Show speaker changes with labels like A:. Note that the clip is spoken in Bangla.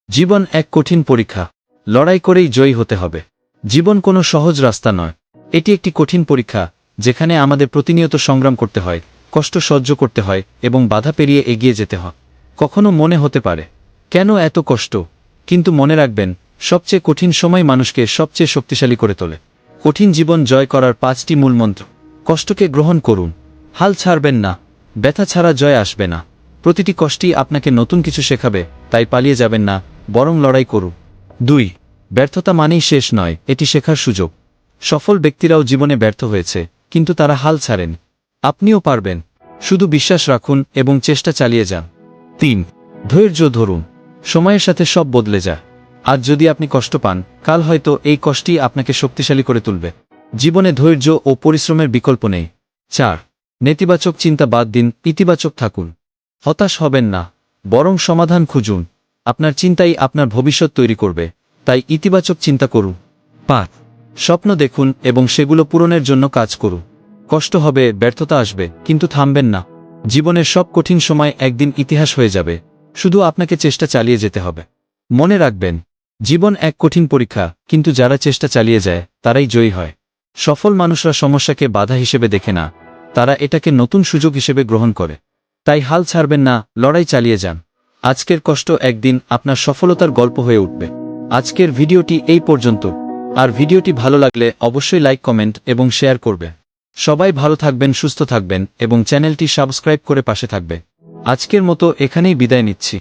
A: জীবন এক কঠিন পরীক্ষা। লড়াই করেই জয়ী হতে হবে। জীবন কোনো সহজ রাস্তা নয়। এটি একটি কঠিন পরীক্ষা, যেখানে আমাদের প্রতিনিয়ত সংগ্রাম করতে হয়, কষ্ট সহ্য করতে হয় এবং বাধা পেরিয়ে এগিয়ে যেতে হয়। কখনো মনে হতে পারে, কেন এত কষ্ট? কিন্তু মনে রাখবেন, সবচেয়ে কঠিন সময় মানুষকে সবচেয়ে শক্তিশালী করে তোলে। কঠিন জীবন জয় করার 5টি মূল মন্ত্র। কষ্টকে গ্রহণ করুন। হাল ছাড়বেন না। ব্যথা ছাড়া জয় আসবে না। প্রতিটি কষ্টই আপনাকে নতুন কিছু শেখাবে, তাই পালিয়ে যাবেন না, বরং লড়াই করুন। 2. ব্যর্থতা মানেই শেষ নয়, এটি শেখার সুযোগ। সফল ব্যক্তিরাও জীবনে ব্যর্থ হয়েছে, কিন্তু তারা হাল ছাড়েন। আপনিও পারবেন। শুধু বিশ্বাস রাখুন এবং চেষ্টা চালিয়ে যান। 3. ধৈর্য ধরুন। সময়ের সাথে সব বদলে যায়। আজ যদি আপনি কষ্ট পান, কাল হয়তো এই কষ্টই আপনাকে শক্তিশালী করে তুলবে। জীবনে ধৈর্য ও পরিশ্রমের বিকল্প নেই। 4. নেতিবাচক চিন্তা বাদ দিন, ইতিবাচক থাকুন। হতাশ হবেন না, বরং সমাধান খুঁজুন। আপনার চিন্তাই আপনার ভবিষ্যৎ তৈরি করবে, তাই ইতিবাচক চিন্তা করুন। 5. স্বপ্ন দেখুন এবং সেগুলো পূরণের জন্য কাজ করুন। কষ্ট হবে, ব্যর্থতা আসবে, কিন্তু থামবেন না। জীবনের সব কঠিন সময় একদিন ইতিহাস হয়ে যাবে, শুধু আপনাকে চেষ্টা চালিয়ে যেতে হবে। মনে রাখবেন, জীবন এক কঠিন পরীক্ষা, কিন্তু যারা চেষ্টা চালিয়ে যায় তারাই জয়ী হয়। সফল মানুষরা সমস্যাকে বাধা হিসেবে দেখে না, তারা এটাকে নতুন সুযোগ হিসেবে গ্রহণ করে। তাই হাল ছাড়বেন না, লড়াই চালিয়ে যান। আজকের কষ্ট একদিন আপনার সফলতার গল্প হয়ে উঠবে। আজকের ভিডিওটি এই পর্যন্ত। আর ভিডিওটি ভালো লাগলে অবশ্যই লাইক, কমেন্ট এবং শেয়ার করবে। সবাই ভালো থাকবেন, সুস্থ থাকবেন এবং চ্যানেলটি সাবস্ক্রাইব করে পাশে থাকবে। আজকের মতো এখানেই বিদায় নিচ্ছি।